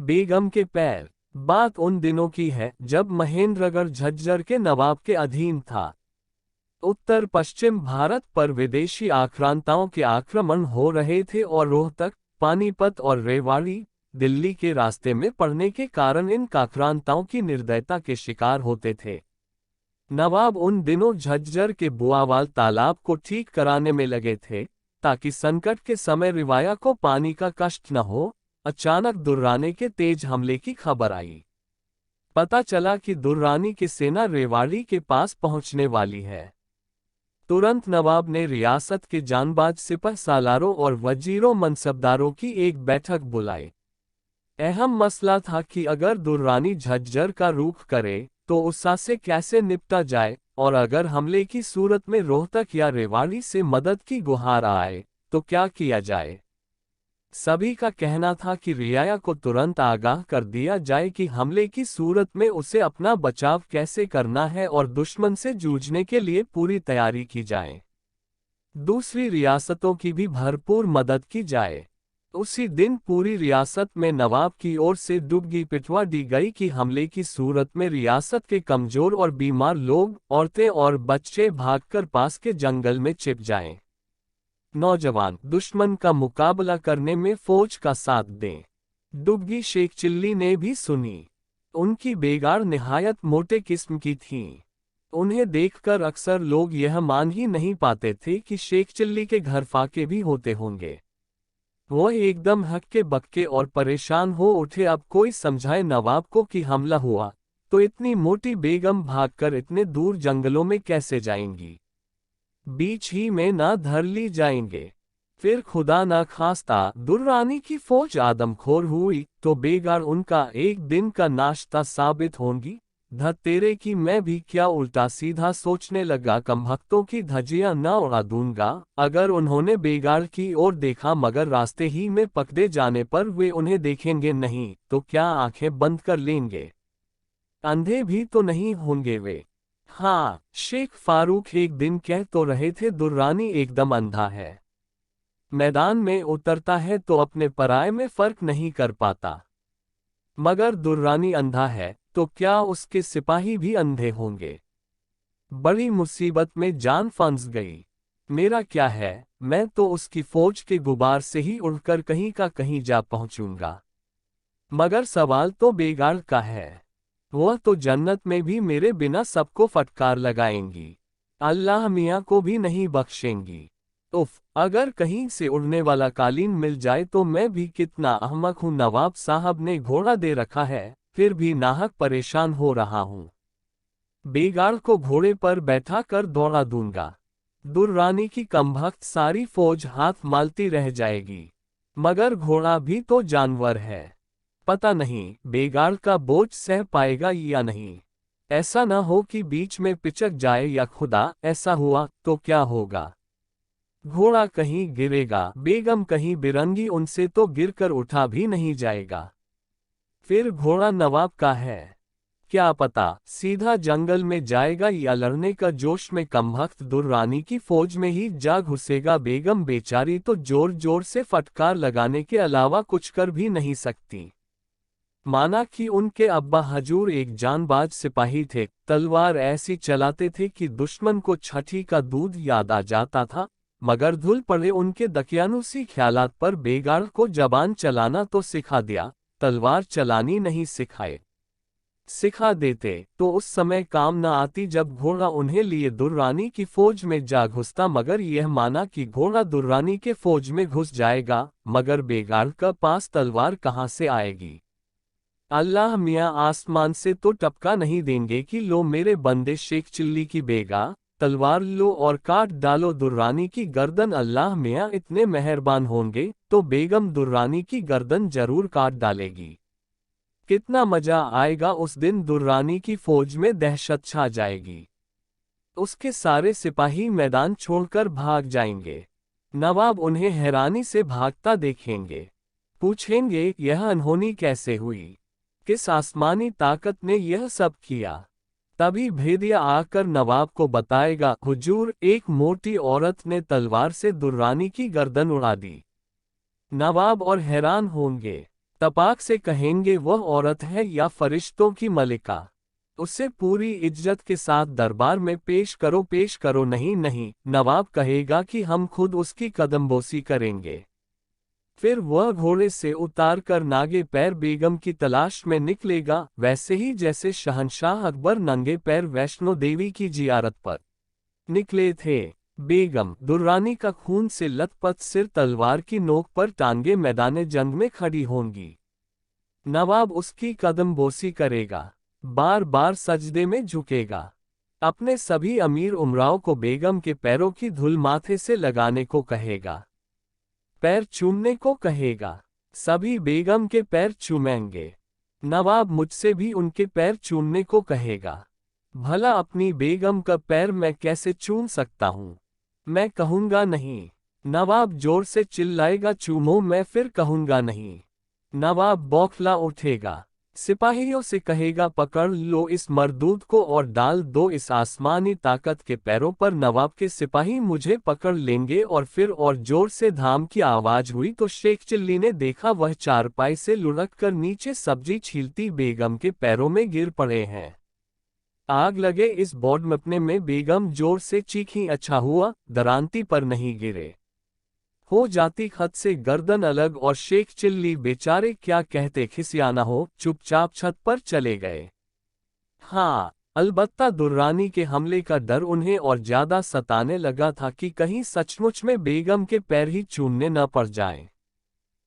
बेगम के पैर। बात उन दिनों की है जब महेंद्रगढ़ झज्जर के नवाब के अधीन था। उत्तर पश्चिम भारत पर विदेशी आक्रांताओं के आक्रमण हो रहे थे और रोहतक, पानीपत और रेवाड़ी, दिल्ली के रास्ते में पड़ने के कारण इन आक्रांताओं की निर्दयता के शिकार होते थे। नवाब उन दिनों झज्जर के बुआवाल तालाब को ठीक कराने में लगे थे, ताकि संकट के समय रिवाया को पानी का कष्ट न हो। अचानक दुर्रानी के तेज हमले की खबर आई। पता चला कि दुर्रानी की सेना रेवाड़ी के पास पहुंचने वाली है। तुरंत नवाब ने रियासत के जानबाज सिपह सालारों और वजीरों मनसबदारों की एक बैठक बुलाई। अहम मसला था कि अगर दुर्रानी झज्जर का रुख करे तो उससे कैसे निपटा जाए, और अगर हमले की सूरत में रोहतक या रेवाड़ी से मदद की गुहार आए तो क्या किया जाए। सभी का कहना था कि रियाया को तुरंत आगाह कर दिया जाए कि हमले की सूरत में उसे अपना बचाव कैसे करना है और दुश्मन से जूझने के लिए पूरी तैयारी की जाए। दूसरी रियासतों की भी भरपूर मदद की जाए। उसी दिन पूरी रियासत में नवाब की ओर से दुबगी पिटवा दी गई कि हमले की सूरत में रियासत के कमजोर और बीमार लोग, औरतें और बच्चे भागकर पास के जंगल में छिप जाएं। नौजवान दुश्मन का मुकाबला करने में फौज का साथ दें। डुबगी शेख चिल्ली ने भी सुनी। उनकी बेगार निहायत मोटे किस्म की थी। उन्हें देखकर अक्सर लोग यह मान ही नहीं पाते थे कि शेख चिल्ली के घर फाके भी होते होंगे। वो एकदम हक्के बक्के और परेशान हो उठे। अब कोई समझाए नवाब को कि हमला हुआ तो इतनी मोटी बेगम भागकर इतने दूर जंगलों में कैसे जाएंगी, बीच ही में ना धर ली जाएंगे। फिर खुदा ना खास्ता दुर्रानी की फौज आदमखोर हुई तो बेगार उनका एक दिन का नाश्ता साबित होंगी। धतेरे की मैं भी क्या उल्टा सीधा सोचने लगा। कमबख्तों की धज्जियां न उड़ा दूंगा। अगर उन्होंने बेगार की ओर देखा मगर रास्ते ही में पकड़े जाने पर वे उन्हें देखेंगे नहीं तो क्या आंखें बंद कर लेंगे? अंधे भी तो नहीं होंगे वे। हाँ, शेख फारूक एक दिन कह तो रहे थे दुर्रानी एकदम अंधा है। मैदान में उतरता है तो अपने पराये में फर्क नहीं कर पाता। मगर दुर्रानी अंधा है तो क्या उसके सिपाही भी अंधे होंगे? बड़ी मुसीबत में जान फंस गई। मेरा क्या है, मैं तो उसकी फौज के गुबार से ही उड़कर कहीं का कहीं जा पहुंचूंगा। मगर सवाल तो बेगार का है। वह तो जन्नत में भी मेरे बिना सबको फटकार लगाएंगी। अल्लाह मियाँ को भी नहीं बख्शेंगी। उफ, अगर कहीं से उड़ने वाला कालीन मिल जाए तो मैं भी कितना अहमक हूँ। नवाब साहब ने घोड़ा दे रखा है, फिर भी नाहक परेशान हो रहा हूँ। बेगार को घोड़े पर बैठा कर दौड़ा दूंगा। दुर्रानी की कमबख्त सारी फौज हाथ मालती रह जाएगी। मगर घोड़ा भी तो जानवर है। पता नहीं बेगार का बोझ सह पाएगा या नहीं। ऐसा न हो कि बीच में पिचक जाए या खुदा ऐसा हुआ तो क्या होगा? घोड़ा कहीं गिरेगा, बेगम कहीं बिरंगी, उनसे तो गिरकर उठा भी नहीं जाएगा। फिर घोड़ा नवाब का है, क्या पता सीधा जंगल में जाएगा या लड़ने का जोश में कमबख्त दुर्रानी की फौज में ही जा घुसेगा। बेगम बेचारी तो जोर जोर से फटकार लगाने के अलावा कुछ कर भी नहीं सकती। माना कि उनके अब्बा हजूर एक जानबाज सिपाही थे, तलवार ऐसी चलाते थे कि दुश्मन को छठी का दूध याद आ जाता था। मगर धुल पड़े उनके दकियानुसी ख्यालात पर बेगार को जबान चलाना तो सिखा दिया, तलवार चलानी नहीं सिखाए। सिखा देते तो उस समय काम न आती जब घोड़ा उन्हें लिए दुर्रानी की फौज में जा घुसता। मगर यह माना कि घोड़ा दुर्रानी के फौज में घुस जाएगा, मगर बेगार का पास तलवार कहाँ से आएगी? अल्लाह मियाँ आसमान से तो टपका नहीं देंगे कि लो मेरे बंदे शेख चिल्ली की बेगा, तलवार लो और काट डालो दुर्रानी की गर्दन। अल्लाह मियाँ इतने मेहरबान होंगे तो बेगम दुर्रानी की गर्दन जरूर काट डालेगी। कितना मजा आएगा उस दिन। दुर्रानी की फौज में दहशत छा जाएगी। उसके सारे सिपाही मैदान छोड़कर भाग जाएंगे। नवाब उन्हें हैरानी से भागता देखेंगे। पूछेंगे यह अनहोनी कैसे हुई? किस आसमानी ताकत ने यह सब किया? तभी भेदिया आकर नवाब को बताएगा, हुजूर एक मोटी औरत ने तलवार से दुर्रानी की गर्दन उड़ा दी। नवाब और हैरान होंगे। तपाक से कहेंगे वह औरत है या फरिश्तों की मलिका। उसे पूरी इज्जत के साथ दरबार में पेश करो। नहीं नहीं, नवाब कहेगा कि हम खुद उसकी कदमबोसी करेंगे। फिर वह घोड़े से उतार कर नागे पैर बेगम की तलाश में निकलेगा, वैसे ही जैसे शहंशाह अकबर नंगे पैर वैष्णो देवी की जियारत पर निकले थे। बेगम दुर्रानी का खून से लथपथ सिर तलवार की नोक पर टांगे मैदाने जंग में खड़ी होंगी। नवाब उसकी कदमबोसी करेगा, बार बार सजदे में झुकेगा। अपने सभी अमीर उमराव को बेगम के पैरों की धूल माथे से लगाने को कहेगा, पैर चूमने को कहेगा। सभी बेगम के पैर चूमेंगे। नवाब मुझसे भी उनके पैर चूमने को कहेगा। भला अपनी बेगम का पैर मैं कैसे चूम सकता हूँ? मैं कहूँगा नहीं। नवाब जोर से चिल्लाएगा, चूमो, मैं फिर कहूँगा नहीं। नवाब बौखला उठेगा, सिपाहियों से कहेगा, पकड़ लो इस मरदूद को और डाल दो इस आसमानी ताकत के पैरों पर। नवाब के सिपाही मुझे पकड़ लेंगे और फिर और जोर से धाम की आवाज हुई तो शेख चिल्ली ने देखा वह चारपाई से लुढ़क कर नीचे सब्जी छीलती बेगम के पैरों में गिर पड़े हैं। आग लगे इस बौडमपने में बेगम जोर से चीखी। अच्छा हुआ दरांती पर नहीं गिरे, हो जाती खत से गर्दन अलग और शेख चिल्ली बेचारे क्या कहते खिसियाना हो, चुपचाप छत पर चले गए। हाँ, अलबत्ता दुर्रानी के हमले का डर उन्हें और ज्यादा सताने लगा था कि कहीं सचमुच में बेगम के पैर ही चूमने न पड़ जाएं।